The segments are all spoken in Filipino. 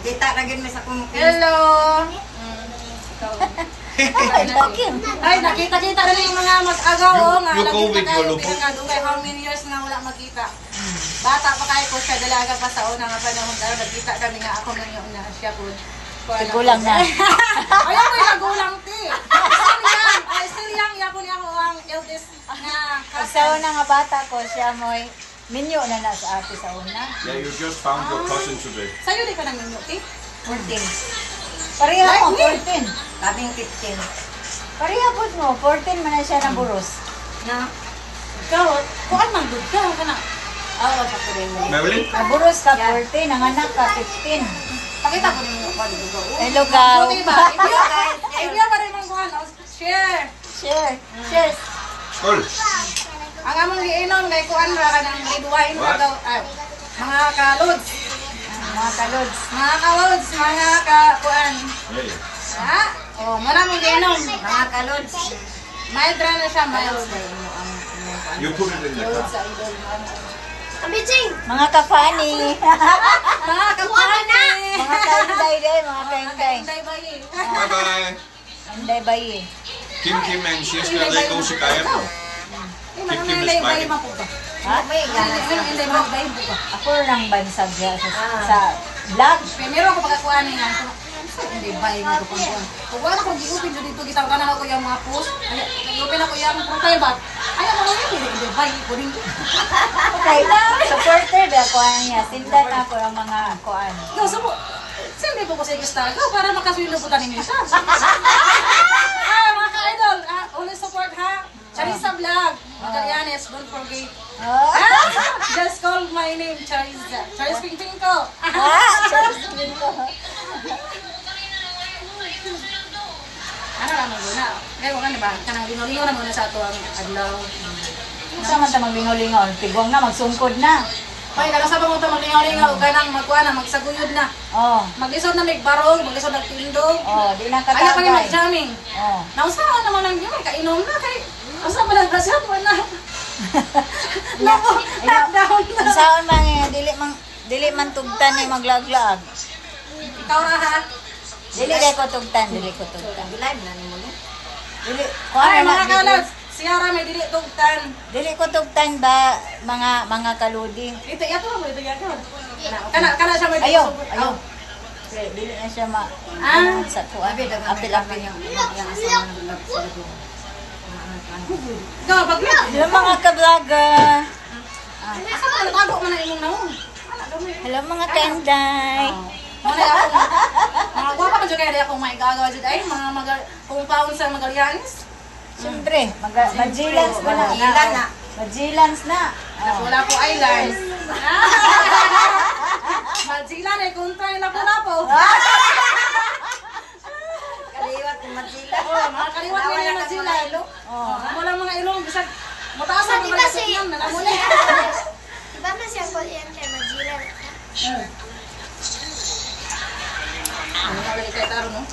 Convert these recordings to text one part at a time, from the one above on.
Kita na gid mi sa kumukis. Hello! Ay, nakita-kita rin yung mga mag-agaw, oh. Nga, COVID nakita kayo, malupot. pinakadugay, how many years na wala makita. Bata pa kayo ko siya, dalaga pa sa una nga panahon, pero nagkita kami nga ako nang yun na siya po. Gulang na. Ayaw ko yung nagulang, ti. Still young, yapon niya ako ang eldest na Sa una nga bata ko, siya mo'y minyo na sa ate sa una. Yeah, you just found your cousin today. Sa'yo di ka nang minyo, ti? 14. Pareha mo, Like 14. Kaming 15. Pareha po mo, 14 man na siya ng buros. Na. Ikaw, kuan man good ka, ka na. Oo, sa ko rin. Marilyn? Naburos ka 14, ang anak ka 15. Pakita ko ninyo ako dito. Hello, Gaw. Buti ba? Ibya pa rin mong kuhan, oh. Share. Share. Cheers. Skål! Ang among giinom kay kuan ra kanang liduwain ra daw. Mga kalods. Mga kalods. Mga kalods, mga kuan. Hey. Ha? Oh, muna mong giinom. Mga kalods. Mild ra na siya, mild. You put it in the Lods car. sa idol. Mga kafani. Mga kapani. Mga kainday din, mga kainday. Kainday bayi. Bye-bye! Kainday bayi. Kim Kim and she's gonna let go si Kaya po. Mga kainday bayi man po ba? Ha? May ganas. Kainday bayi po ba? Ako lang bansag siya sa vlog. Pero ako pagkakuan niya. Hindi bayi nga ko kuan. Kung wala ko giupin dito kita kana ako yung mga post. Ay, giupin ako yung profile ba? Ay, ako yun hindi bayi ko din. Okay, supporter ba ko niya. Sindan ako ang mga kuan. No, sumo. Sindi po ko sa gusto ko para makaswilo po tanin niya. Mga ka-idol, only support ha. Charissa Vlog, Magallanes, don't forget. Oh. Just call my name, Charissa. Charis Pingping ko. Sabihin ko. Ano lang mo na? Kaya mo ba? Kanang lingaw na muna sa ato ang adlaw. Sa man ta maglingaw-lingaw, tigwang na magsungkod na. Hoy, kanang sa mo to maglingaw-lingaw, kanang magkuha na, magsaguyod na. Oh. Maglisod na may barong, maglisod na tindog. Oh, di na Ayaw pa katagay. niya mag-jamming. Oh. Nausahan naman lang yun, kainom na kay... Asa pa lang grasya mo na. Naku, lockdown na. Ang saon man dili man tugtan ni maglaglag. Ikaw na ha. Dili ko tugtan. Live na ni mo ni. Dili Ay, kuan mga na kalas. Siyara may dili tugtan. dili ko tugtan ba mga kaludi. Ito, yato mo, ito yato. Kana siya may Ayaw, support. ayaw. Dili na siya sa kuan. Apil-apil yung asawa ng nagsasabi. Ikaw, bagyo. Hello mga ka-vlogger. Asa ka natago man na imong naon? Wala daw may. Hello mga kainday. Muna ako. Mga guwapa man jud kay ako may gagawa jud ay mga compound sa Magallanes. Siyempre, Magilans ba na? Ilan na. Magilans na. Oh. Wala po islands. Mazilan ay kuntay na po na po. Kaliwat ng Matsila. Oh, mga kaliwat mo yung Mazilan. Oh. Amo lang mga ilong bisag mataas ang mga kasyan na namuli. Iba na siya ko yan kay Majilan. Ano na ulit kay Taro, no?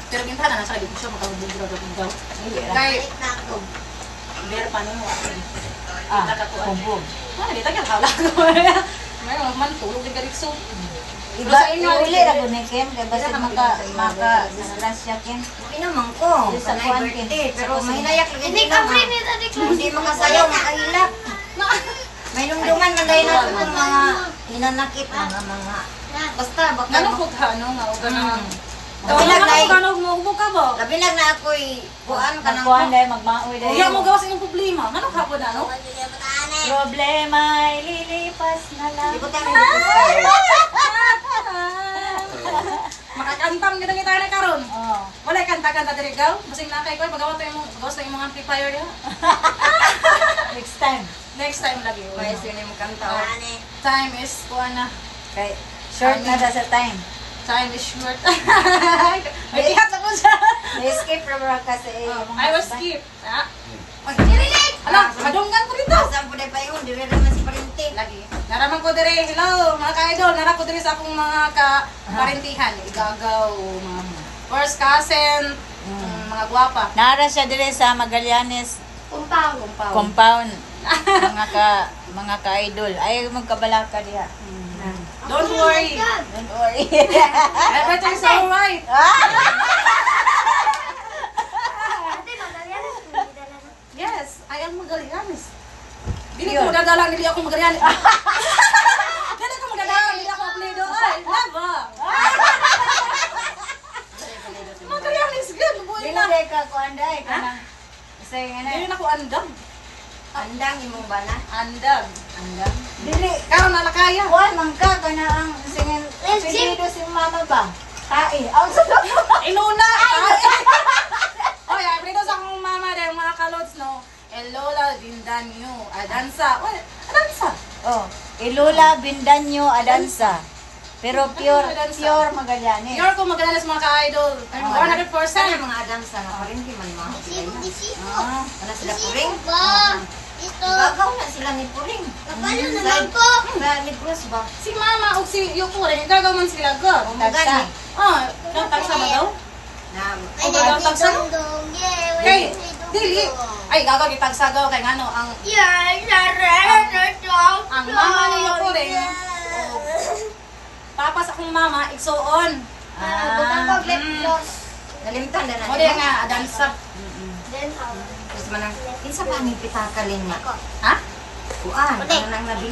Pero gintana na sa di ko siya makabubura daw daw. Kay Na ako. ber pa no. Kumbog. Di tagal ka lang. May man tulog din garitso. Iba, uli ra ko ni Kim, kaya basta disgrasya Kim. Okay naman ko. Sa Sanay kuwan, birthday. Pero mahinayak lagi Hindi din ka naman. free ni Tadi Hindi makasayaw, makahilak. May lumduman man dahil na itong mga hinanakit, mga basta baka Nanukot ha no nga o ganang. Kabilag na Kanog mo ka ba? labilag na ako'y buwan ka ng Magkuhan dahil, magmaoy dahil. Iya mo gawas imong problema. Nanok hapon na no? Problema ay lilipas na lang. Di ko tayo nandito. Makakantam kita kita na karon. Oh. Wala kanta-kanta diri gaw. Basing nakay ko magawa to imong gawas na imong amplifier ya. Next time. Next time lagi. Kaya sino yung kanta. Time is kuana. Kay short na sa time. Time is short. May ihat na po siya. Na-escape from rock kasi I was skip. Ha? Ay, dirilig! Ala, madunggan ko dito. Saan po na pa yun? Dire naman si Parente. Lagi. Naraman ko dire. Hello, mga ka-idol. Nara ko dire sa akong mga ka-parentihan. Igagaw, mga first cousin, mga gwapa. Nara siya dire sa Magallanes Kumpaw. compound. Mga ka-idol. Ay magkabalaka diha. Don't worry. Don't worry. Everything's alright. Ate, Magallanes, hindi dala na. Yes, I am Magallanes. Dili ko dadala, dili ako Magallanes. Dili ko magdadala, dili ako apelido. Ay, lava. Magallanes good, boy Dili na. day ka ko anday ka na. Say nga Dili na. na ko andam. Andang imong bana. Andam. Andam. Dili. Karon na lakaya. Kuan man ka kana ang singin. Pilido si mama ba? Kai. Ang sarap. Inuna. Oy, apelido sa akong mama dahil mga kalots, no? Elola Vindanyo. Adansa. Well, adansa. Oh, Ilula Bindanyo Adansa. Pero pure Adansa. pure Magallanes. You're ko Magallanes mga ka-idol. 100%. Sana mga adamsa na pa rin, di man mga Ah, Wala sila puring. Ito. Gagaw na sila ni puring. Paano naman po? Sa Negros ba? Si mama o si Yoko rin, gagawin sila ka. Umugani. Ah, tagsa ba daw? Na, O ba tagsa? Kay, Kay, dili. Ay, gagawin tagsagaw kay ngano ang yan, naranasan. ang mama ni Yoko rin. Papas akong mama, igsuon. Butang ko, lip gloss. nalimtan na O di nga, adansa. Then, Tapos manang, kinsa pa ni pitakalin nga. Ha? Kuan, ano nang nabi